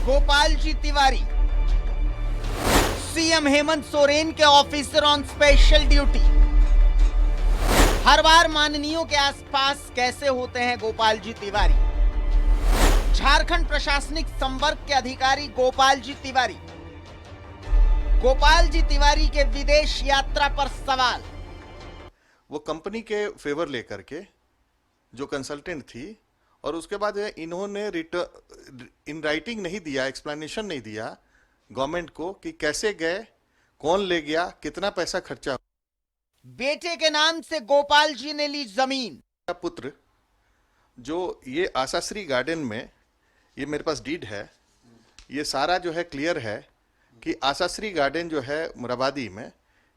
Gopal ji Tiwari, CM Hemant Soren के officer on special duty. हर बार माननीयों के आसपास कैसे होते हैं गोपाल जी तिवारी? झारखंड प्रशासनिक संवर्ग के अधिकारी गोपाल जी तिवारी। गोपाल जी तिवारी के विदेश यात्रा पर सवाल। वो कंपनी के फेवर लेकर के जो कंसल्टेंट थी और उसके बाद इन्होंने इन राइटिंग नहीं दिया, एक्सप्लेनेशन नहीं दिया गवर्नमेंट को कि कैसे गए, कौन ले गया, कितना पैसा खर्चा। बेटे के नाम से गोपाल जी ने ली जमीन। पुत्र जो ये आशाश्री गार्डन में, ये मेरे पास डीड है, ये सारा जो है क्लियर है कि आशाश्री गार्डन जो है मुराबादी में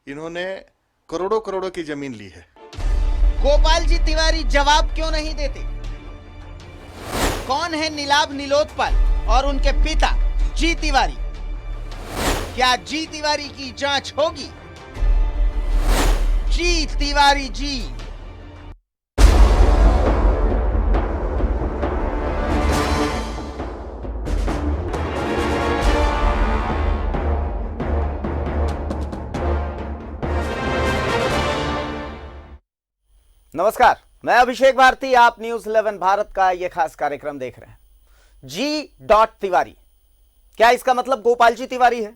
इन्होंने करोड़ों करोड़ों की जमीन ली है। गोपाल जी तिवारी जवाब क्यों नहीं देते? कौन है नीलाभ नीलोत्पल और उनके पिता जी तिवारी? क्या जी तिवारी की जांच होगी? जी तिवारी जी। नमस्कार, मैं अभिषेक भारती, आप न्यूज 11 भारत का यह खास कार्यक्रम देख रहे हैं। जी तिवारी, क्या इसका मतलब गोपाल जी तिवारी है?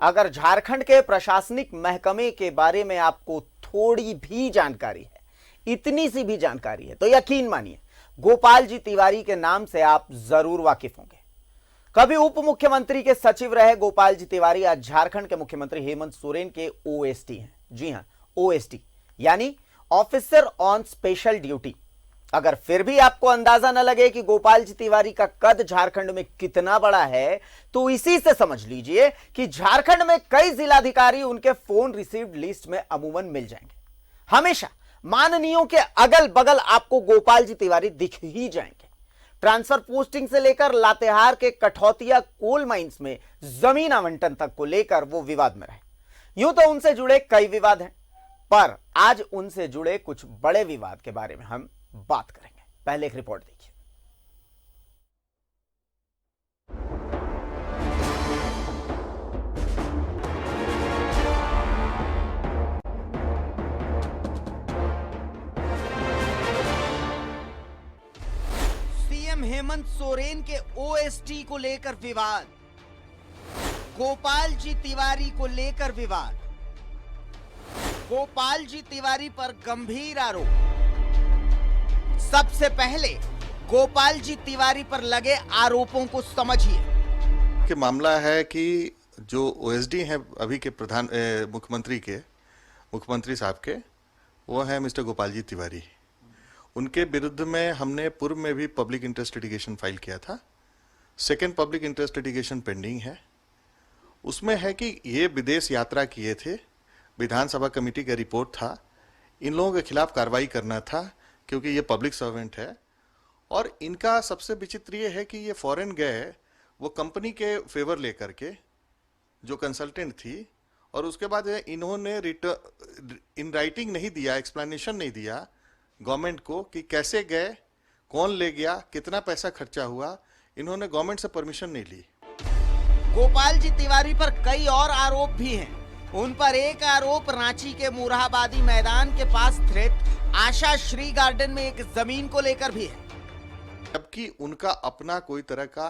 अगर झारखंड के प्रशासनिक महकमे के बारे में आपको थोड़ी भी जानकारी है, इतनी सी भी जानकारी है, तो यकीन मानिए गोपाल जी तिवारी के नाम से आप जरूर वाकिफ होंगे। कभी उप मुख्यमंत्री के सचिव रहे गोपाल जी तिवारी आज झारखंड के मुख्यमंत्री हेमंत सोरेन के ओएसटी हैं। जी हां, ओएसटी यानी ऑफिसर ऑन स्पेशल ड्यूटी। अगर फिर भी आपको अंदाजा न लगे कि गोपाल जी तिवारी का कद झारखंड में कितना बड़ा है, तो इसी से समझ लीजिए कि झारखंड में कई जिलाधिकारी उनके फोन रिसीव्ड लिस्ट में अमूमन मिल जाएंगे। हमेशा माननीयों के अगल बगल आपको गोपाल जी तिवारी दिख ही जाएंगे। ट्रांसफर पोस्टिंग से लेकर लातेहार के कठौतिया कोल माइंस में जमीन आवंटन तक को लेकर वो विवाद में रहे। यूं तो उनसे जुड़े कई विवाद हैं, पर आज उनसे जुड़े कुछ बड़े विवाद के बारे में हम बात करेंगे। पहले एक रिपोर्ट देखिए। सीएम हेमंत सोरेन के ओएसटी को लेकर विवाद, गोपाल जी तिवारी को लेकर विवाद। गोपाल जी तिवारी पर गंभीर आरोप। सबसे पहले गोपाल जी तिवारी पर लगे आरोपों को समझिए। कि मामला है कि जो ओएसडी हैं अभी के प्रधान मुख्यमंत्री साहब के, वो है मिस्टर गोपाल जी तिवारी। उनके विरुद्ध में हमने पूर्व में भी पब्लिक इंटरेस्ट लिटिगेशन फाइल किया था। Second public interest litigation pending है। उसमें है कि ये विदेश यात्रा किए थे, विधानसभा कमेटी का रिपोर्ट था, इन लोगों के खिलाफ कार्रवाई करना था क्योंकि ये पब्लिक सर्वेंट है। और इनका सबसे विचित्र ये है कि ये फॉरेन गए, वो कंपनी के फेवर लेकर के जो कंसल्टेंट थी, और उसके बाद इन्होंने इन राइटिंग नहीं दिया, एक्सप्लेनेशन नहीं दिया गवर्नमेंट को कि कैसे गए, कौन ले गया, कितना पैसा खर्चा हुआ। इन्होंने गवर्नमेंट से परमिशन नहीं ली। गोपाल जी तिवारी पर कई और आरोप भी हैं। उन पर एक आरोप रांची के मुराबादी मैदान के पास स्थित आशा श्री गार्डन में एक जमीन को लेकर भी है, जबकि उनका अपना कोई तरह का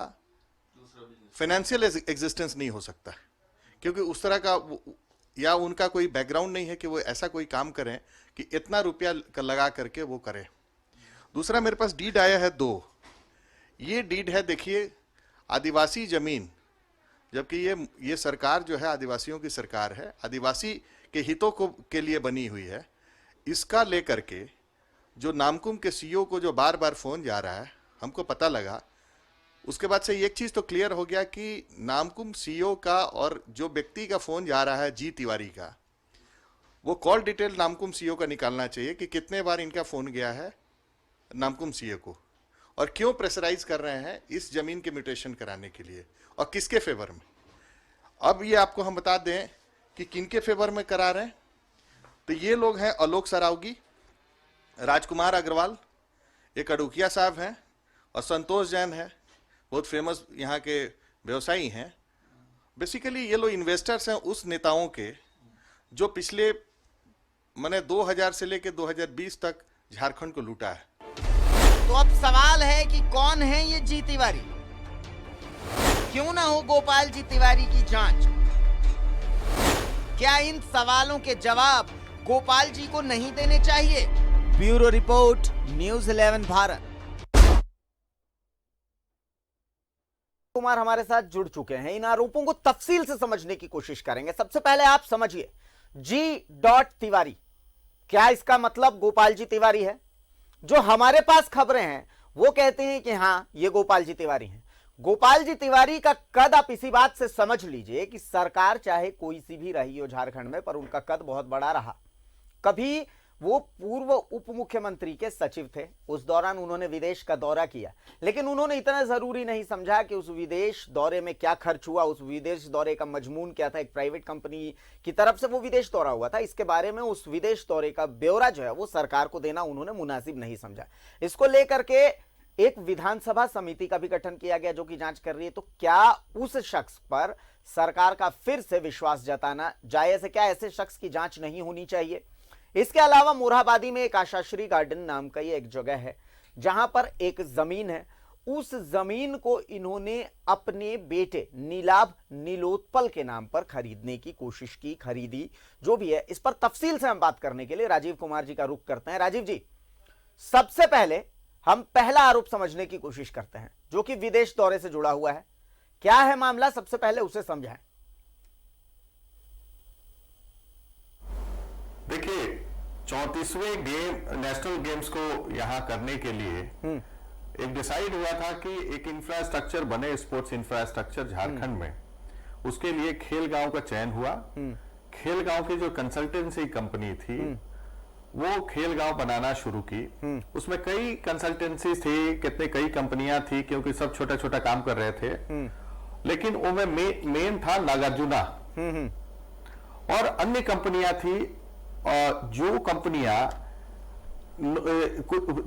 फाइनेंशियल एग्जिस्टेंस नहीं हो सकता, क्योंकि उस तरह का या उनका कोई बैकग्राउंड नहीं है कि वो ऐसा कोई काम करें कि इतना रुपया लगा करके वो करें। दूसरा, मेरे पास डीड आया है 2। ये डीड है, देखिए, आदिवासी जमीन, जबकि ये सरकार जो है आदिवासियों की सरकार है, आदिवासी के हितों के लिए बनी हुई है। इसका लेकर के जो नामकुम के सीईओ को जो बार बार फोन जा रहा है, हमको पता लगा, उसके बाद से एक चीज तो क्लियर हो गया कि नामकुम सीईओ का और जो व्यक्ति का फोन जा रहा है जी तिवारी का, वो कॉल डिटेल नामकुम सीईओ का निकालना चाहिए कि कितने बार इनका फोन गया है नामकुम सीईओ को, और क्यों प्रेशराइज कर रहे हैं इस जमीन के म्यूटेशन कराने के लिए, और किसके फेवर में। अब ये आपको हम बता दें कि किनके फेवर में करा रहे हैं। तो ये लोग हैं आलोक सरावगी, राजकुमार अग्रवाल, एक अडुकिया साहब हैं, और संतोष जैन है, बहुत फेमस यहाँ के व्यवसायी हैं, बेसिकली ये लोग इन्वेस्टर्स हैं उस नेताओं के जो पिछले मैंने 2000 से लेकर 2020 तक झारखंड को लूटा है। तो अब सवाल है कि कौन है ये जी तिवारी? क्यों ना हो गोपाल जी तिवारी की जांच? क्या इन सवालों के जवाब गोपाल जी को नहीं देने चाहिए? Bureau report, news 11 Bharat. Kumar हमारे साथ जुड़ चुके हैं, इन आरोपों को तफसील से समझने की कोशिश करेंगे। सबसे पहले आप समझिए, जी. तिवारी, क्या इसका मतलब गोपाल जी तिवारी है? जो हमारे पास खबरें हैं वो कहते हैं कि हां ये गोपाल जी तिवारी हैं। गोपाल जी तिवारी का कद आप इसी बात से समझ लीजिए कि सरकार चाहे कोई सी भी रही हो झारखंड में, पर उनका कद बहुत बड़ा रहा। कभी वो पूर्व उप मुख्यमंत्री के सचिव थे, उस दौरान उन्होंने विदेश का दौरा किया, लेकिन उन्होंने इतना जरूरी नहीं समझा कि उस विदेश दौरे में क्या खर्च हुआ, उस विदेश दौरे का मजमून क्या था। एक प्राइवेट कंपनी की तरफ से वो विदेश दौरा हुआ था, इसके बारे में उस विदेश दौरे का ब्यौरा जो है वो सरकार को देना उन्होंने मुनासिब नहीं समझा। इसको लेकर के एक विधानसभा समिति का भी गठन किया गया जो कि जांच कर रही है। तो क्या उस शख्स पर सरकार का फिर से विश्वास जताना जायज है? क्या ऐसे शख्स की जांच नहीं होनी चाहिए? इसके अलावा मोरहाबादी में एक आशाश्री गार्डन नाम का ये एक जगह है जहां पर एक जमीन है। उस जमीन को इन्होंने अपने बेटे नीलाभ नीलोत्पल के नाम पर खरीदने की कोशिश की, खरीदी, जो भी है। इस पर तफसील से हम बात करने के लिए राजीव कुमार जी का रुख करते हैं। राजीव जी, सबसे पहले हम पहला आरोप समझने की कोशिश करते हैं जो कि विदेश दौरे से जुड़ा हुआ है। क्या है मामला, सबसे पहले उसे समझाएं। देखिए, 34वें नेशनल गेम्स को यहां करने के लिए एक डिसाइड हुआ था कि एक इंफ्रास्ट्रक्चर बने, स्पोर्ट्स इंफ्रास्ट्रक्चर झारखंड में। उसके लिए खेलगांव का चयन हुआ। खेलगांव की जो कंसल्टेंसी कंपनी थी वो खेलगांव बनाना शुरू की। उसमें कई कंसल्टेंसी थी, कई कंपनियां थी, क्योंकि सब छोटा छोटा काम कर रहे थे। लेकिन उनमें मेन था नागार्जुना और अन्य कंपनियां थी। जो कंपनियां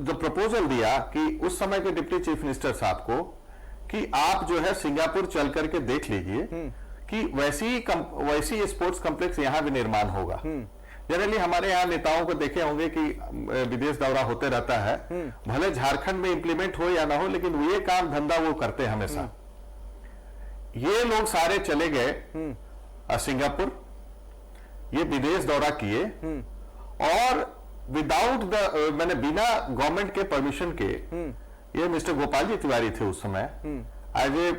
जो प्रपोजल दिया कि उस समय के डिप्टी चीफ मिनिस्टर साहब को कि आप जो है सिंगापुर चल करके देख लीजिए कि वैसी स्पोर्ट्स कॉम्प्लेक्स यहां भी निर्माण होगा। जनरली हमारे यहाँ नेताओं को देखे होंगे कि विदेश दौरा होते रहता है, भले झारखंड में इंप्लीमेंट हो या ना हो, लेकिन ये काम धंधा वो करते हैं हमेशा। ये लोग सारे चले गए सिंगापुर, ये विदेश दौरा किए और विदाउट मैंने बिना गवर्नमेंट के परमिशन के, ये मिस्टर गोपाल जी तिवारी थे उस समय, एज ए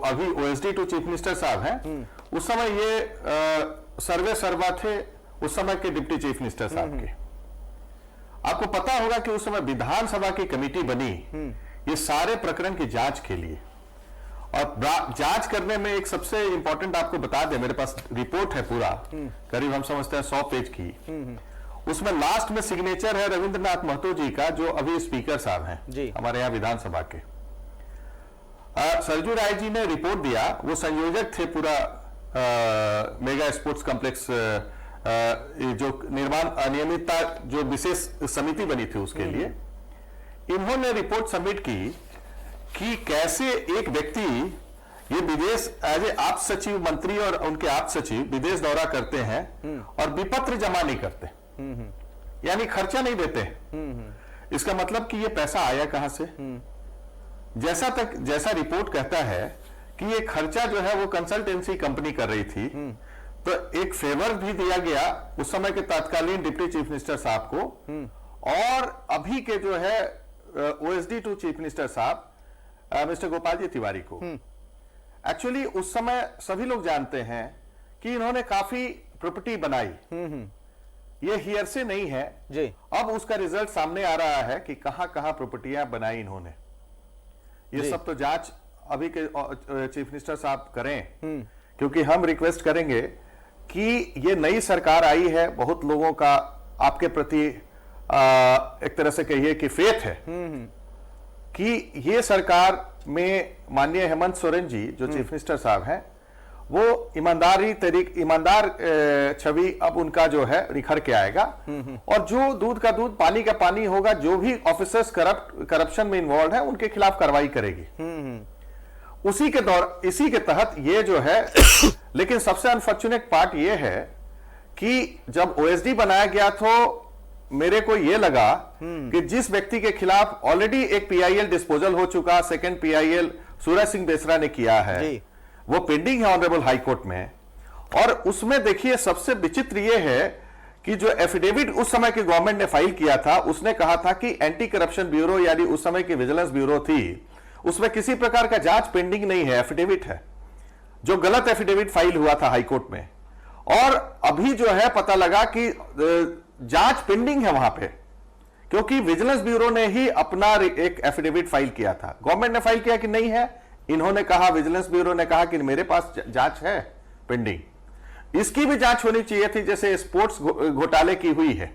अभी OSD टू चीफ मिनिस्टर साहब हैं। उस समय ये सर्वे सर्वा थे उस समय के डिप्टी चीफ मिनिस्टर साहब के। आपको पता होगा कि उस समय विधानसभा की कमेटी बनी ये सारे प्रकरण की जांच के लिए। और जांच करने में एक सबसे इंपॉर्टेंट आपको बता दें, मेरे पास रिपोर्ट है पूरा, करीब हम समझते हैं 100 पेज की। उसमें लास्ट में सिग्नेचर है रविंद्रनाथ महतो जी का, जो अभी स्पीकर साहब हैं हमारे यहाँ विधानसभा के। सरजू राय जी ने रिपोर्ट दिया, वो संयोजक थे पूरा मेगा स्पोर्ट्स कॉम्प्लेक्स जो निर्माण अनियमितता जो विशेष समिति बनी थी उसके लिए। इन्होंने रिपोर्ट सबमिट की कि कैसे एक व्यक्ति ये विदेश एज ए आप सचिव मंत्री और उनके आप सचिव विदेश दौरा करते हैं और विपत्र जमा नहीं करते, यानी खर्चा नहीं देते। इसका मतलब कि ये पैसा आया कहां से? जैसा रिपोर्ट कहता है कि ये खर्चा जो है वो कंसल्टेंसी कंपनी कर रही थी। तो एक फेवर भी दिया गया उस समय के तत्कालीन डिप्टी चीफ मिनिस्टर साहब को और अभी के जो है OSD टू चीफ मिनिस्टर साहब मिस्टर गोपाल जी तिवारी को। एक्चुअली उस समय सभी लोग जानते हैं कि इन्होंने काफी प्रॉपर्टी बनाई। ये हियरसे नहीं है जी। अब उसका रिजल्ट सामने आ रहा है कि कहां कहां प्रॉपर्टियां बनाई इन्होंने। ये सब तो जांच अभी के चीफ मिनिस्टर साहब करें, क्योंकि हम रिक्वेस्ट करेंगे कि ये नई सरकार आई है, बहुत लोगों का आपके प्रति एक तरह से कहिए कि फेथ है कि ये सरकार में माननीय हेमंत सोरेन जी जो चीफ मिनिस्टर साहब हैं, वो ईमानदार छवि अब उनका जो है निखर के आएगा और जो दूध का दूध पानी का पानी होगा, जो भी ऑफिसर्स करप्शन में इन्वॉल्व है उनके खिलाफ कार्रवाई करेगी। इसी के तहत ये जो है लेकिन सबसे अनफॉर्चुनेट पार्ट ये है कि जब ओएसडी बनाया गया तो मेरे को ये लगा कि जिस व्यक्ति के खिलाफ ऑलरेडी एक पीआईएल डिस्पोजल हो चुका, सेकंड पीआईएल सूरज सिंह बेसरा ने किया है, वो पेंडिंग है ऑनरेबल हाई कोर्ट में। और उसमें देखिए सबसे विचित्र ये है कि जो एफिडेविट उस समय की गवर्नमेंट ने फाइल किया था, उसने कहा था कि एंटी करप्शन ब्यूरो यानी उस समय की विजिलेंस ब्यूरो थी, उसमें किसी प्रकार का जांच पेंडिंग नहीं है, एफिडेविट है, जो गलत एफिडेविट फाइल हुआ था हाई कोर्ट में। और अभी जो है पता लगा कि जांच पेंडिंग है वहां पे, क्योंकि विजिलेंस ब्यूरो ने ही अपना एक एफिडेविट फाइल किया था। गवर्नमेंट ने फाइल किया कि नहीं है, इन्होंने कहा, विजिलेंस ब्यूरो ने कहा कि मेरे पास जांच है पेंडिंग। इसकी भी जांच होनी चाहिए थी जैसे स्पोर्ट्स घोटाले की हुई है।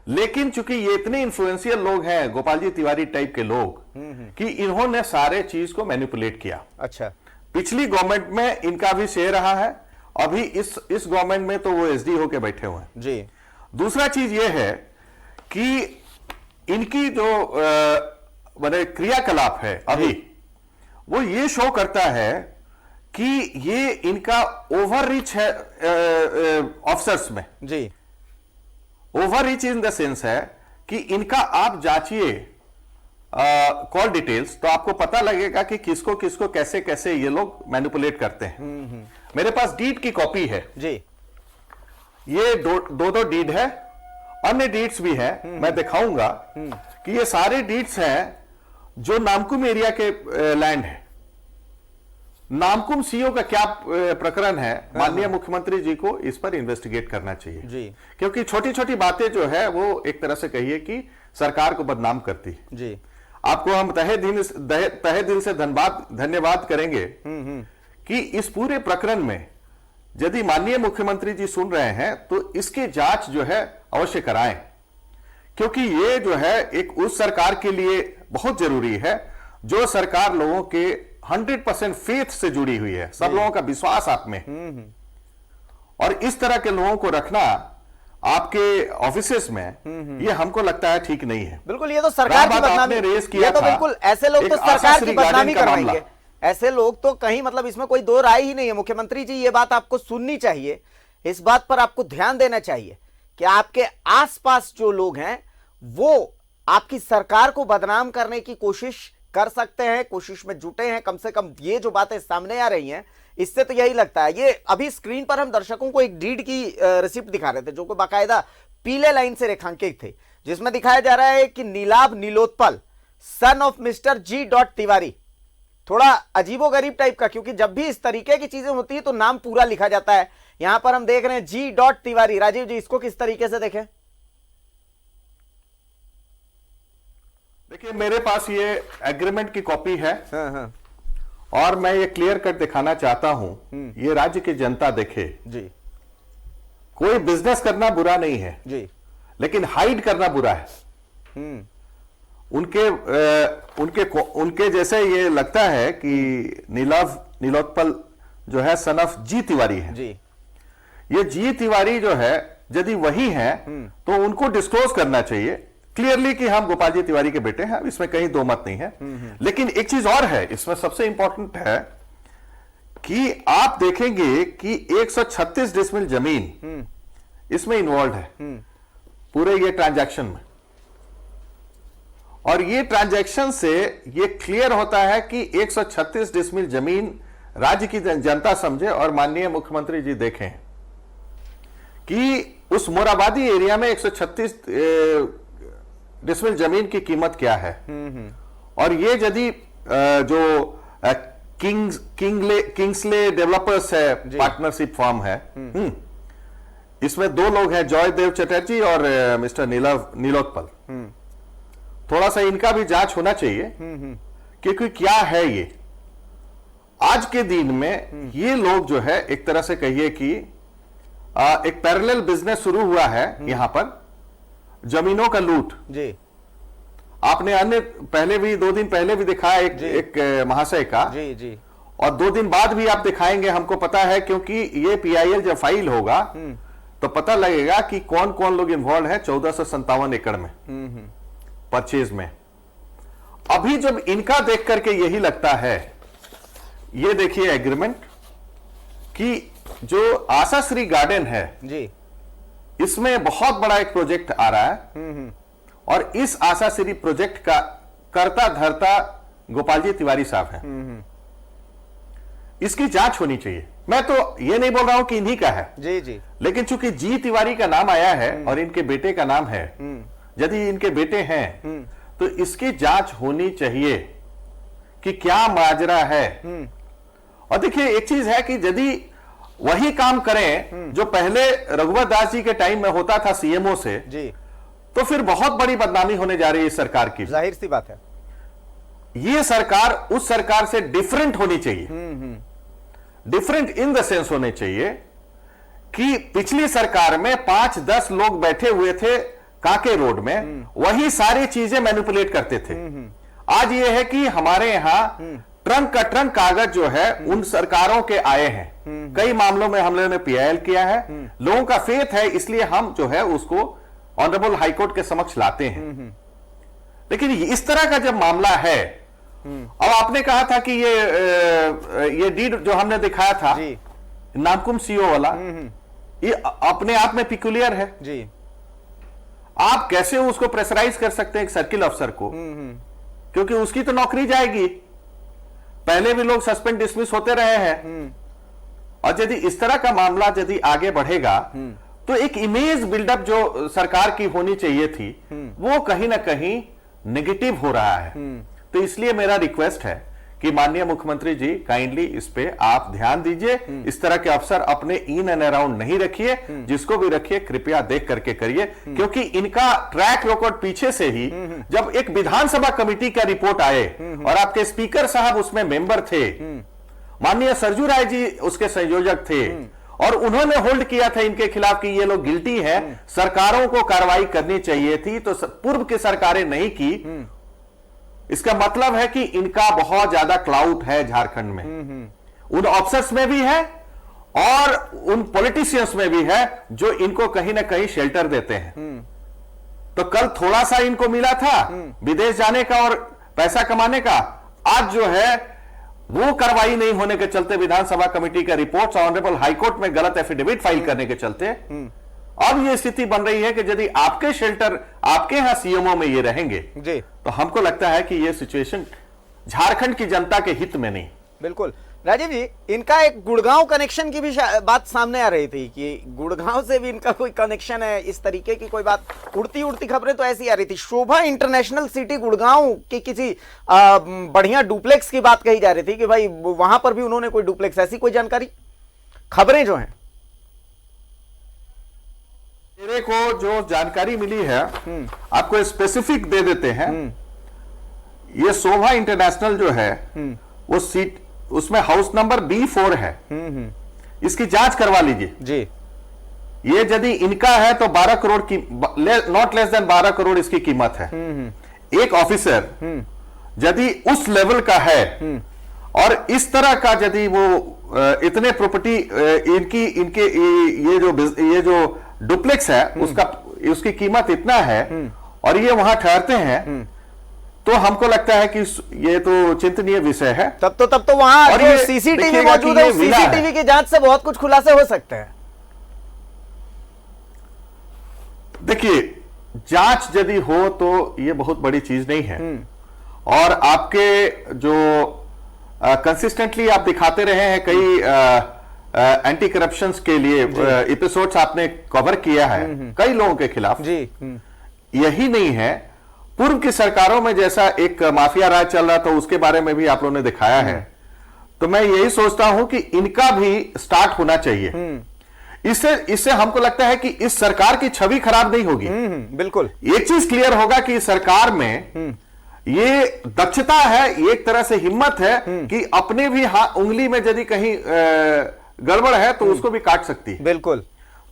लेकिन चूंकि ये इतने इन्फ्लुएंशियल लोग हैं, गोपाल जी तिवारी टाइप के लोग, कि इन्होंने सारे चीज को मैनिपुलेट किया। अच्छा, पिछली गवर्नमेंट में इनका भी शेयर रहा है, अभी इस गवर्नमेंट में तो वो एसडी होके बैठे हुए हैं जी। दूसरा चीज ये है कि इनकी जो क्रियाकलाप है अभी, वो ये शो करता है कि ये इनका ओवर रीच है ऑफिसर्स में जी। Over reach in the sense है कि इनका आप जांचिए कॉल डिटेल्स तो आपको पता लगेगा कि किसको किसको कैसे कैसे ये लोग मैनिपुलेट करते हैं। मेरे पास डीड की कॉपी है जी। ये दो डीड है, अन्य डीड्स भी है, मैं दिखाऊंगा कि ये सारे डीड्स हैं जो नामकुम एरिया के लैंड है। नामकुम सीओ का क्या प्रकरण है, माननीय मुख्यमंत्री जी को इस पर इन्वेस्टिगेट करना चाहिए जी। क्योंकि छोटी छोटी बातें जो है वो एक तरह से कहिए कि सरकार को बदनाम करती है जी। आपको हम तहे दिल से धन्यवाद करेंगे कि इस पूरे प्रकरण में यदि माननीय मुख्यमंत्री जी सुन रहे हैं तो इसकी जांच जो है अवश्य कराएं, क्योंकि ये जो है एक उस सरकार के लिए बहुत जरूरी है जो सरकार लोगों के 100% फेथ से जुड़ी हुई है, सब लोगों का विश्वास आप में। और इस तरह के लोगों को रखना आपके ऑफिसेस में ये हमको लगता है ठीक नहीं है। बिल्कुल, ये तो सरकार की बदनामी, ये तो बिल्कुल ऐसे लोग तो सरकार की बदनामी करवाएंगे। ऐसे लोग तो कहीं मतलब इसमें कोई दो राय ही नहीं है। मुख्यमंत्री जी, ये बात आपको सुननी चाहिए, इस बात पर आपको ध्यान देना चाहिए कि आपके आसपास जो लोग हैं वो आपकी सरकार को बदनाम करने की कोशिश कर सकते हैं, कोशिश में जुटे हैं। कम से कम ये जो बातें सामने आ रही हैं इससे तो यही लगता है। ये अभी स्क्रीन पर हम दर्शकों को एक डीड की रिसिप्ट दिखा रहे थे जो कि बाकायदा पीले लाइन से रेखांकित थे, जिसमें दिखाया जा रहा है कि Neelabh Neelotpal son of mister G dot Tiwari. थोड़ा अजीबोगरीब टाइप का, क्योंकि जब भी इस तरीके की चीजें होती है तो नाम पूरा लिखा जाता है। यहां पर हम देख रहे हैं जी डॉट तिवारी। राजीव जी, इसको किस तरीके से देखें? देखिए, मेरे पास ये एग्रीमेंट की कॉपी है। और मैं ये क्लियर कट दिखाना चाहता हूं, ये राज्य की जनता देखे जी। कोई बिजनेस करना बुरा नहीं है जी, लेकिन हाइड करना बुरा है। उनके जैसे ये लगता है कि नीलोत्पल जो है सन ऑफ जी तिवारी है जी। ये जी तिवारी जो है यदि वही है तो उनको डिस्क्लोज करना चाहिए क्लियरली कि हम गोपाल जी तिवारी के बेटे हैं, इसमें कहीं दो मत नहीं है। लेकिन एक चीज और है इसमें, सबसे इंपॉर्टेंट है कि आप देखेंगे कि 136 डिसमिल जमीन इसमें इन्वॉल्व है पूरे ये ट्रांजैक्शन में। और ये ट्रांजैक्शन से ये क्लियर होता है कि 136 डिसमिल जमीन राज्य की जनता समझे और माननीय मुख्यमंत्री जी देखें कि उस मोराबादी एरिया में 136 डिसमिल जमीन की कीमत क्या है। और ये यदि जो किंग्सले डेवलपर्स है, पार्टनरशिप फॉर्म है, इसमें दो लोग हैं, जॉयदेव चटर्जी और मिस्टर नीलोत्पल। थोड़ा सा इनका भी जांच होना चाहिए क्योंकि क्या है ये आज के दिन में ये लोग जो है एक तरह से कहिए कि एक पैरेलल बिजनेस शुरू हुआ है यहां पर, जमीनों का लूट जी। आपने अन्य पहले भी 2 दिन पहले भी दिखाया एक महाशय का जी जी, और 2 दिन बाद भी आप दिखाएंगे, हमको पता है क्योंकि ये पीआईएल जब फाइल होगा तो पता लगेगा कि कौन कौन लोग इन्वॉल्व है 1457 एकड़ में परचेज में। अभी जब इनका देख करके यही लगता है ये देखिए एग्रीमेंट कि जो आशाश्री गार्डन है जी, इसमें बहुत बड़ा एक प्रोजेक्ट आ रहा है और इस आशाश्री प्रोजेक्ट का कर्ता धर्ता गोपाल जी तिवारी साहब हैं। इसकी जांच होनी चाहिए। मैं तो ये नहीं बोल रहा हूं कि इन्हीं का है जी जी, लेकिन चूंकि जी तिवारी का नाम आया है और इनके बेटे का नाम है, यदि इनके बेटे हैं तो इसकी जांच होनी चाहिए कि क्या माजरा है। और देखिए एक चीज है कि यदि वही काम करें जो पहले रघुवर दास जी के टाइम में होता था सीएमओ से, जी, तो फिर बहुत बड़ी बदनामी होने जा रही है इस सरकार की। जाहिर सी बात है। ये सरकार उस सरकार से डिफरेंट होनी चाहिए। डिफरेंट इन द सेंस होने चाहिए कि पिछली सरकार में 5-10 लोग बैठे हुए थे कांके रोड में, वही सारी चीजें मैनिपुलेट करते थे। आज ये है कि हमारे यहां ट्रंक का ट्रंक कागज जो है उन सरकारों के आए हैं। कई मामलों में हम लोगों ने पीआईएल किया है। लोगों का फेथ है, इसलिए हम जो है उसको ऑनरेबल हाईकोर्ट के समक्ष लाते हैं। लेकिन इस तरह का जब मामला है, अब आपने कहा था कि ये डीड जो हमने दिखाया था जी, नामकुम सीओ वाला, ये अपने आप में पिकुलियर है जी, आप कैसे उसको प्रेशराइज कर सकते हैं एक सर्किल अफसर को, क्योंकि उसकी तो नौकरी जाएगी। पहले भी लोग सस्पेंड डिसमिस होते रहे हैं और यदि इस तरह का मामला यदि आगे बढ़ेगा तो एक इमेज बिल्डअप जो सरकार की होनी चाहिए थी वो कहीं ना कहीं नेगेटिव हो रहा है। तो इसलिए मेरा रिक्वेस्ट है कि माननीय मुख्यमंत्री जी काइंडली इस पे आप ध्यान दीजिए। इस तरह के अफसर अपने इन एंड अराउंड नहीं रखिए, जिसको भी रखिए कृपया देख करके करिए, क्योंकि इनका ट्रैक रिकॉर्ड पीछे से ही जब एक विधानसभा कमेटी का रिपोर्ट आए और आपके स्पीकर साहब उसमें मेंबर थे, माननीय सरजू राय जी उसके संयोजक थे और उन्होंने होल्ड किया था इनके खिलाफ कि ये लोग गिल्टी है, सरकारों को कार्रवाई करनी चाहिए थी, तो पूर्व की सरकारें नहीं की। इसका मतलब है कि इनका बहुत ज्यादा क्लाउट है झारखंड में, उन ऑफिसर्स में भी है और उन पॉलिटिशियंस में भी है जो इनको कहीं ना कहीं शेल्टर देते हैं। तो कल थोड़ा सा इनको मिला था विदेश जाने का और पैसा कमाने का, आज जो है वो कार्रवाई नहीं होने के चलते विधानसभा कमेटी का रिपोर्ट ऑनरेबल हाईकोर्ट में गलत एफिडेविट फाइल करने के चलते अब ये स्थिति बन रही है कि यदि आपके शेल्टर आपके यहां सीएमओ में ये रहेंगे जी, तो हमको लगता है कि ये सिचुएशन झारखंड की जनता के हित में नहीं। बिल्कुल। राजीव जी, इनका एक गुड़गांव कनेक्शन की भी बात सामने आ रही थी कि गुड़गांव से भी इनका कोई कनेक्शन है, इस तरीके की कोई बात उड़ती खबरें तो ऐसी आ रही थी। शोभा इंटरनेशनल सिटी गुड़गांव की किसी बढ़िया डुप्लेक्स की बात कही जा रही थी कि भाई वहां पर भी उन्होंने कोई डुप्लेक्स, ऐसी कोई जानकारी, खबरें जो हैं मेरे को जो जानकारी मिली है आपको स्पेसिफिक दे देते हैं। ये शोभा इंटरनेशनल जो है वो सीट उसमें हाउस नंबर B4 है। इसकी जांच करवा लीजिए जी। ये यदि इनका है तो 12 करोड़ की, नॉट लेस देन 12 करोड़ इसकी कीमत है। एक ऑफिसर यदि उस लेवल का है और इस तरह का यदि वो इतने प्रॉपर्टी इनके ये जो डुप्लेक्स है उसकी कीमत इतना है और ये वहां ठहरते हैं, तो हमको लगता है कि ये तो चिंतनीय विषय है। तब तो वहां जो सीसीटीवी मौजूद है, सीसीटीवी की जांच से बहुत कुछ खुलासे हो सकते हैं। देखिए, जांच यदि हो तो ये बहुत बड़ी चीज नहीं है और आपके जो कंसिस्टेंटली आप दिखाते रहे हैं कई एंटी करप्शन के लिए एपिसोड्स आपने कवर किया है कई लोगों के खिलाफ जी। यही नहीं है, पूर्व की सरकारों में जैसा एक माफिया राज चल रहा था उसके बारे में भी आप लोगों ने दिखाया है। तो मैं यही सोचता हूं कि इनका भी स्टार्ट होना चाहिए। इससे हमको लगता है कि इस सरकार की छवि खराब नहीं होगी। बिल्कुल। एक चीज क्लियर होगा कि सरकार में ये दक्षता है, एक तरह से हिम्मत है कि अपने भी उंगली में यदि कहीं गड़बड़ है तो उसको भी काट सकती है। बिल्कुल।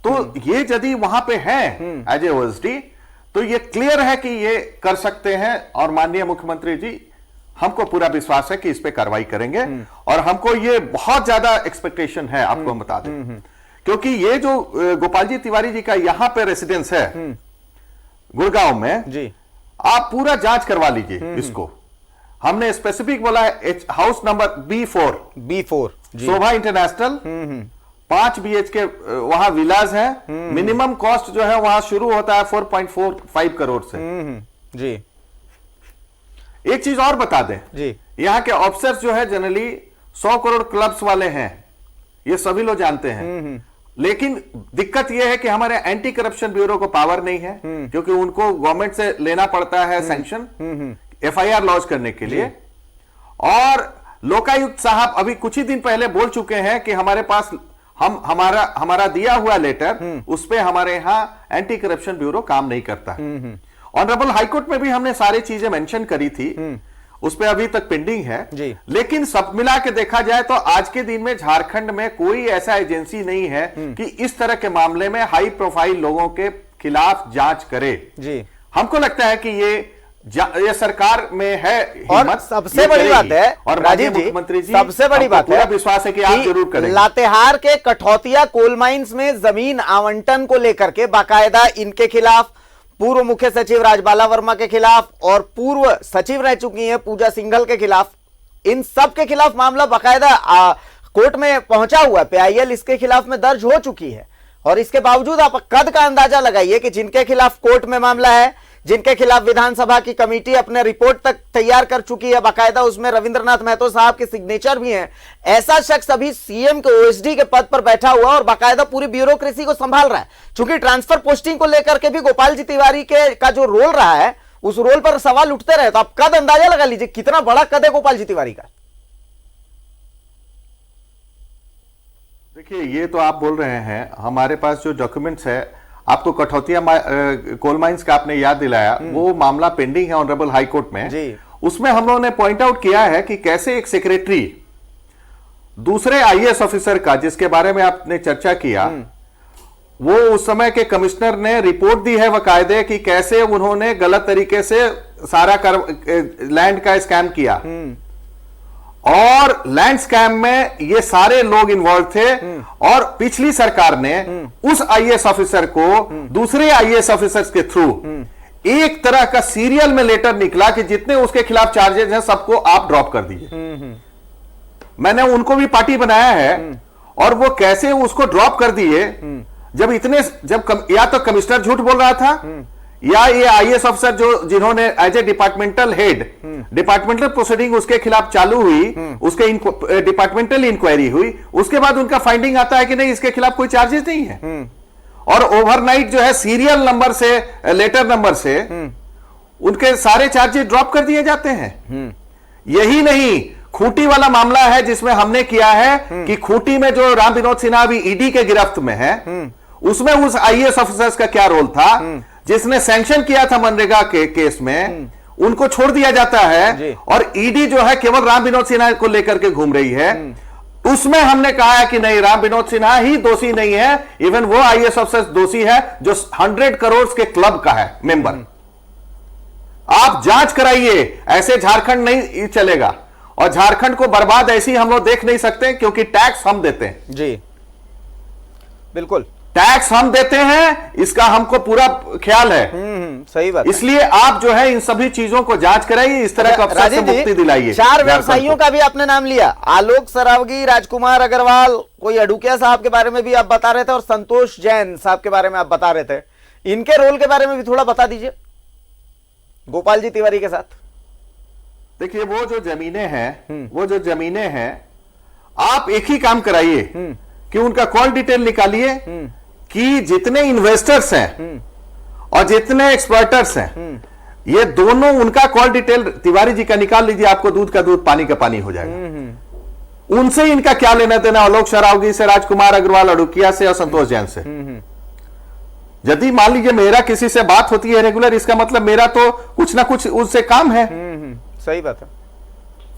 तो ये यदि वहां पे है एज ए ओएसडी तो ये क्लियर है कि ये कर सकते हैं और माननीय मुख्यमंत्री जी हमको पूरा विश्वास है कि इस पे कार्रवाई करेंगे और हमको ये बहुत ज्यादा एक्सपेक्टेशन है, आपको हम बता दें, क्योंकि ये जो गोपाल जी तिवारी जी का यहां पे रेसिडेंस है गुड़गांव में जी, आप पूरा जांच करवा लीजिए इसको। हमने स्पेसिफिक बोला है हाउस नंबर B4 शोभा इंटरनेशनल 5 BHK वहां विलाज है। मिनिमम कॉस्ट जो है वहां शुरू होता है 4.45 करोड़ से। जी। एक चीज और बता दें जी, यहाँ के ऑफिसर्स जो है जनरली 100 करोड़ क्लब्स वाले हैं, ये सभी लोग जानते हैं। लेकिन दिक्कत यह है कि हमारे एंटी करप्शन ब्यूरो को पावर नहीं है, क्योंकि उनको गवर्नमेंट से लेना पड़ता है सैंक्शन FIR लॉन्च करने के लिए। और लोकायुक्त साहब अभी कुछ ही दिन पहले बोल चुके हैं कि हमारे पास हमारा दिया हुआ लेटर, उस पे हमारे यहां एंटी करप्शन ब्यूरो काम नहीं करता। ऑनरेबल हाईकोर्ट में भी हमने सारी चीजें मेंशन करी थी, उस पे अभी तक पेंडिंग है जी। लेकिन सब मिला के देखा जाए तो आज के दिन में झारखंड में कोई ऐसा एजेंसी नहीं है कि इस तरह के मामले में हाई प्रोफाइल लोगों के खिलाफ जांच करे जी। हमको लगता है कि ये सरकार में है और सबसे बड़ी बात है, और राजीव जी, मुख्यमंत्री जी, सबसे बड़ी बात है, विश्वास है कि आप जरूर करेंगे। लातेहार के कठौतिया कोल माइंस में जमीन आवंटन को लेकर के बाकायदा इनके खिलाफ, पूर्व मुख्य सचिव राजबाला वर्मा के खिलाफ और पूर्व सचिव रह चुकी हैं पूजा सिंघल के खिलाफ, इन सब के खिलाफ मामला बाकायदा कोर्ट में पहुंचा हुआ है। PIL इसके खिलाफ में दर्ज हो चुकी है। और इसके बावजूद आप कद का अंदाजा लगाइए कि जिनके खिलाफ कोर्ट में मामला है, जिनके खिलाफ विधानसभा की कमेटी अपने रिपोर्ट तक तैयार कर चुकी है, बाकायदा उसमें रविंद्रनाथ महतो साहब के सिग्नेचर भी हैं, ऐसा शख्स अभी CM के OSD के पद पर बैठा हुआ और बाकायदा पूरी ब्यूरोक्रेसी को संभाल रहा है। चूंकि ट्रांसफर पोस्टिंग को लेकर के भी गोपाल जी तिवारी का जो रोल रहा है, उस रोल पर सवाल उठते रहे। तो आप कद अंदाजा लगा लीजिए कितना बड़ा कद है गोपाल जी तिवारी का। देखिए, ये तो आप बोल रहे हैं, हमारे पास जो डॉक्यूमेंट्स है, आपको कठौतिया कोल माइंस का आपने याद दिलाया, वो मामला पेंडिंग है ऑनरेबल हाई कोर्ट में जी। उसमें हम लोगों ने पॉइंट आउट किया है कि कैसे एक सेक्रेटरी दूसरे IAS ऑफिसर का, जिसके बारे में आपने चर्चा किया, वो उस समय के कमिश्नर ने रिपोर्ट दी है बकायदे कि कैसे उन्होंने गलत तरीके से सारा लैंड का स्कैम किया। और लैंड स्कैम में ये सारे लोग इन्वॉल्व थे। और पिछली सरकार ने उस IAS ऑफिसर को दूसरे IAS ऑफिसर्स के थ्रू एक तरह का सीरियल में लेटर निकला कि जितने उसके खिलाफ चार्जेस हैं सबको आप ड्रॉप कर दीजिए। मैंने उनको भी पार्टी बनाया है। और वो कैसे उसको ड्रॉप कर दिए, जब या तो कमिश्नर झूठ बोल रहा था, या ये IAS अफसर जिन्होंने as a departmental head, departmental proceeding उसके खिलाफ चालू हुई, उसके डिपार्टमेंटल इंक्वायरी हुई, उसके बाद उनका फाइंडिंग आता है कि नहीं, इसके खिलाफ कोई चार्जेस नहीं है। और ओवरनाइट जो है सीरियल नंबर से, लेटर नंबर से उनके सारे चार्जेस ड्रॉप कर दिए जाते हैं। यही नहीं, खूंटी वाला मामला है जिसमें हमने किया है कि खूंटी में जो राम विनोद सिन्हा अभी ED के गिरफ्त में है, उसमें उस IAS ऑफिसर्स का क्या रोल था, जिसने सैंक्शन किया था मनरेगा के केस में, उनको छोड़ दिया जाता है। और ED जो है केवल राम विनोद सिन्हा को लेकर के घूम रही है। उसमें हमने कहा है कि नहीं, राम विनोद सिन्हा ही दोषी नहीं है, इवन वो IAS अफसर दोषी है जो 100 करोड़ के क्लब का है मेंबर। आप जांच कराइए, ऐसे झारखंड नहीं चलेगा। और झारखंड को बर्बाद ऐसी हम लोग देख नहीं सकते, क्योंकि टैक्स हम देते हैं जी, बिल्कुल टैक्स हम देते हैं, इसका हमको पूरा ख्याल है। सही बात। इसलिए आप जो है इन सभी चीजों को जांच कराइए, इस तरह का अफसर से मुक्ति दिलाइए। 4 व्यवसायियों का भी आपने नाम लिया, आलोक सरावगी, राजकुमार अग्रवाल, कोई अडुकिया साहब के बारे में भी आप बता रहे थे, और संतोष जैन साहब के बारे में आप बता रहे थे। इनके रोल के बारे में भी थोड़ा बता दीजिए गोपाल जी तिवारी के साथ। देखिए, वो जो जमीनें हैं, आप एक ही काम कराइए कि उनका कॉल डिटेल निकालिए कि जितने इन्वेस्टर्स हैं और जितने एक्सपर्टर्स हैं, ये दोनों, उनका कॉल डिटेल तिवारी जी का निकाल लीजिए, आपको दूध का दूध पानी का पानी हो जाएगा। उनसे इनका क्या लेना देना, आलोक सरावगी से, राजकुमार अग्रवाल अडुकिया से और संतोष जैन से। यदि मान लीजिए मेरा किसी से बात होती है रेगुलर, इसका मतलब मेरा तो कुछ ना कुछ उससे काम है। सही बात है।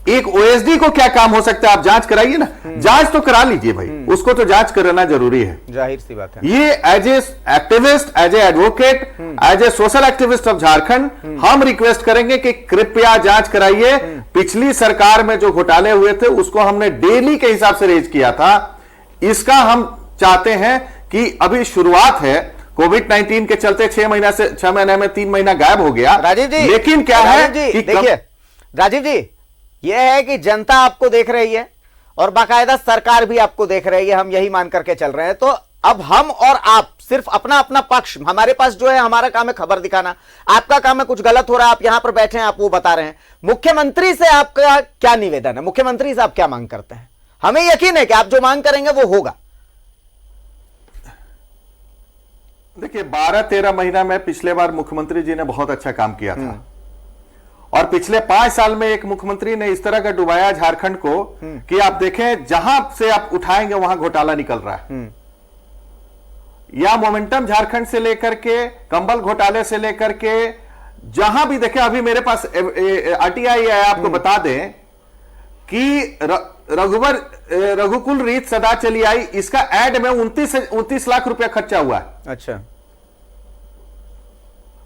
एक OSD को क्या काम हो सकता है, आप जांच कराइए ना, जांच तो करा लीजिए भाई, उसको तो जांच कराना जरूरी है, जाहिर सी बात है। ये as a activist, as a advocate, as a social activist of Jharkhand हम रिक्वेस्ट करेंगे कि कृपया जांच कराइए। पिछली सरकार में जो घोटाले हुए थे उसको हमने डेली के हिसाब से रेज किया था। इसका हम चाहते हैं कि अभी शुरुआत है, कोविड-19 के चलते 6 महीने में 3 महीना गायब हो गया। राजीव जी, लेकिन क्या है कि देखिए राजीव जी, यह है कि जनता आपको देख रही है और बाकायदा सरकार भी आपको देख रही है, हम यही मान करके चल रहे हैं। तो अब हम और आप सिर्फ अपना अपना पक्ष, हमारे पास जो है हमारा काम है खबर दिखाना, आपका काम है कुछ गलत हो रहा है आप यहां पर बैठे हैं आप वो बता रहे हैं। मुख्यमंत्री से आपका क्या निवेदन है, मुख्यमंत्री से आप क्या मांग करते हैं? हमें यकीन है कि आप जो मांग करेंगे वो होगा। देखिए 12-13 महीना में पिछले बार मुख्यमंत्री जी ने बहुत अच्छा काम किया था और पिछले 5 साल में एक मुख्यमंत्री ने इस तरह का डुबाया झारखंड को कि आप देखें जहां से आप उठाएंगे वहां घोटाला निकल रहा है। या मोमेंटम झारखंड से लेकर के कंबल घोटाले से लेकर के जहां भी देखें, अभी मेरे पास आरटीआई है, आपको बता दें कि रघुकुल रीत सदा चली आई, इसका एड में 29 लाख रुपया खर्चा हुआ है। अच्छा,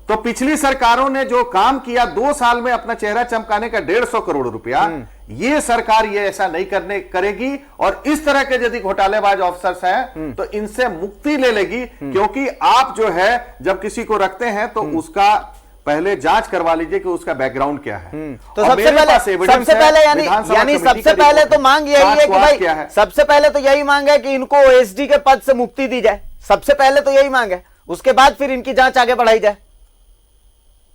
तो पिछली सरकारों ने जो काम किया 2 साल में अपना चेहरा चमकाने का 150 करोड़ रुपया, ये सरकार ये ऐसा नहीं करेगी। और इस तरह के यदि घोटालेबाज ऑफिसर्स हैं तो इनसे मुक्ति ले लेगी, क्योंकि आप जो है जब किसी को रखते हैं तो उसका पहले जांच करवा लीजिए कि उसका बैकग्राउंड क्या है। तो सबसे पहले यानी सबसे पहले तो मांग यही है कि भाई, सबसे पहले तो यही मांग है कि इनको ओएसडी के पद से मुक्ति दी जाए। सबसे पहले तो यही मांग है, उसके बाद फिर इनकी जांच आगे बढ़ाई जाए।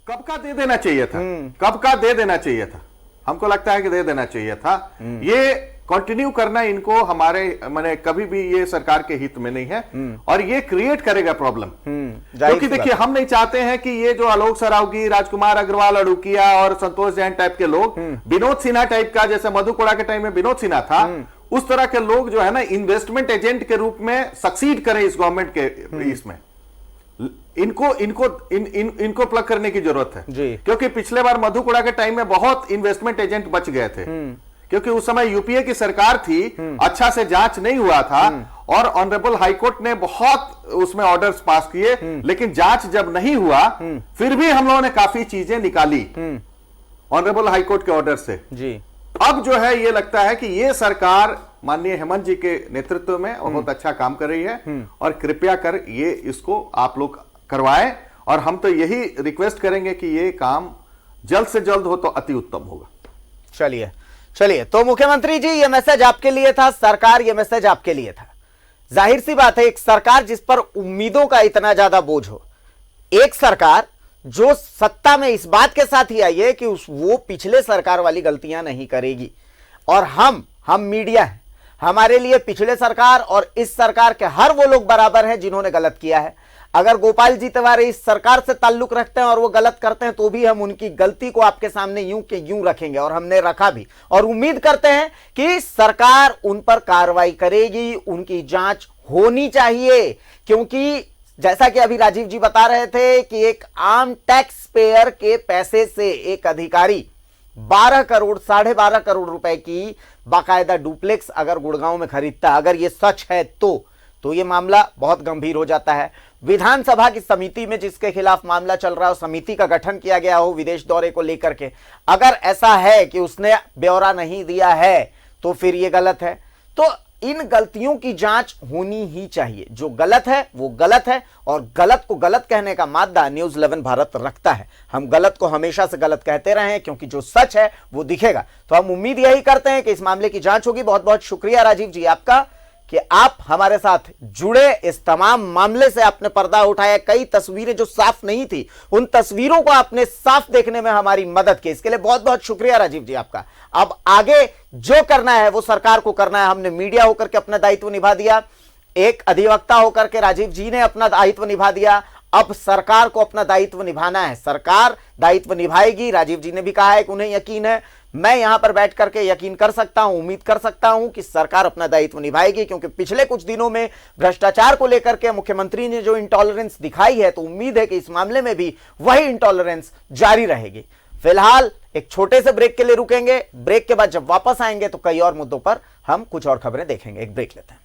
कब का दे देना चाहिए था, कब का दे देना चाहिए था, हमको लगता है कि दे देना चाहिए था। ये कंटिन्यू करना इनको हमारे माने कभी भी ये सरकार के हित में नहीं है और ये क्रिएट करेगा प्रॉब्लम। क्योंकि देखिए हम नहीं चाहते हैं कि ये जो आलोक सरावगी, राजकुमार अग्रवाल, अड़ुकिया और संतोष जैन टाइप के लोग, विनोद सिन्हा टाइप का, जैसे मधुकोड़ा के टाइम में विनोद सिन्हा था, उस तरह के लोग जो है ना इन्वेस्टमेंट एजेंट के रूप में सक्सीड करें इस गवर्नमेंट के इसमें। इनको प्लग करने की जरूरत है जी। क्योंकि पिछले बार मधुकोड़ा के टाइम में बहुत इन्वेस्टमेंट एजेंट बच गए थे, क्योंकि उस समय यूपीए की सरकार थी, अच्छा से जांच नहीं हुआ था और ऑनरेबल हाईकोर्ट ने बहुत उसमें ऑर्डर्स पास किए, लेकिन जांच जब नहीं हुआ फिर भी हम लोगों ने काफी चीजें निकाली ऑनरेबल हाईकोर्ट के ऑर्डर से जी। अब जो है ये लगता है कि ये सरकार माननीय हेमंत जी के नेतृत्व में बहुत अच्छा काम कर रही है और कृपया कर ये इसको आप लोग करवाएं और हम तो यही रिक्वेस्ट करेंगे कि ये काम जल्द से जल्द हो तो अति उत्तम होगा। चलिए, तो मुख्यमंत्री जी ये मैसेज आपके लिए था, सरकार ये मैसेज आपके लिए था। जाहिर सी बात है, एक सरकार जिस पर उम्मीदों का इतना ज्यादा बोझ हो, एक सरकार जो सत्ता में इस बात के साथ ही आई है कि वो पिछले सरकार वाली गलतियां नहीं करेगी। और हम मीडिया हैं, हमारे लिए पिछले सरकार और इस सरकार के हर वो लोग बराबर हैं जिन्होंने गलत किया है। अगर गोपाल जी तिवारी इस सरकार से ताल्लुक रखते हैं और वो गलत करते हैं तो भी हम उनकी गलती को आपके सामने यूं के यूं रखेंगे और हमने रखा भी, और उम्मीद करते हैं कि सरकार उन पर कार्रवाई करेगी, उनकी जांच होनी चाहिए। क्योंकि जैसा कि अभी राजीव जी बता रहे थे कि एक आम टैक्स पेयर के पैसे से एक अधिकारी 12 करोड़ 12.5 करोड़ रुपए की बाकायदा डुप्लेक्स अगर गुड़गांव में खरीदता, अगर ये सच है तो ये मामला बहुत गंभीर हो जाता है। विधानसभा की समिति में जिसके खिलाफ मामला चल रहा हो, समिति का गठन किया गया हो विदेश दौरे को लेकर के, अगर ऐसा है कि उसने ब्यौरा नहीं दिया है तो फिर ये गलत है। तो इन गलतियों की जांच होनी ही चाहिए। जो गलत है वो गलत है और गलत को गलत कहने का मादा न्यूज़ 11 भारत रखता है। हम गलत को हमेशा से गलत कहते रहे हैं क्योंकि जो सच है वो दिखेगा। तो हम उम्मीद यही करते हैं कि इस मामले की जांच होगी। बहुत बहुत शुक्रिया राजीव जी आपका कि आप हमारे साथ जुड़े, इस तमाम मामले से आपने पर्दा उठाया। कई तस्वीरें जो साफ नहीं थी उन तस्वीरों को आपने साफ देखने में हमारी मदद की, इसके लिए बहुत बहुत शुक्रिया राजीव जी आपका। अब आगे जो करना है वो सरकार को करना है। हमने मीडिया होकर के अपना दायित्व निभा दिया, एक अधिवक्ता होकर के राजीव जी ने अपना दायित्व निभा दिया। अब सरकार को अपना दायित्व निभाना है, सरकार दायित्व निभाएगी। राजीव जी ने भी कहा है कि उन्हें यकीन है, मैं यहां पर बैठ करके यकीन कर सकता हूं, उम्मीद कर सकता हूं कि सरकार अपना दायित्व निभाएगी। क्योंकि पिछले कुछ दिनों में भ्रष्टाचार को लेकर के मुख्यमंत्री ने जो इंटॉलरेंस दिखाई है, तो उम्मीद है कि इस मामले में भी वही इंटॉलरेंस जारी रहेगी। फिलहाल एक छोटे से ब्रेक के लिए रुकेंगे, ब्रेक के बाद जब वापस आएंगे तो कई और मुद्दों पर हम कुछ और खबरें देखेंगे। एक ब्रेक लेते हैं।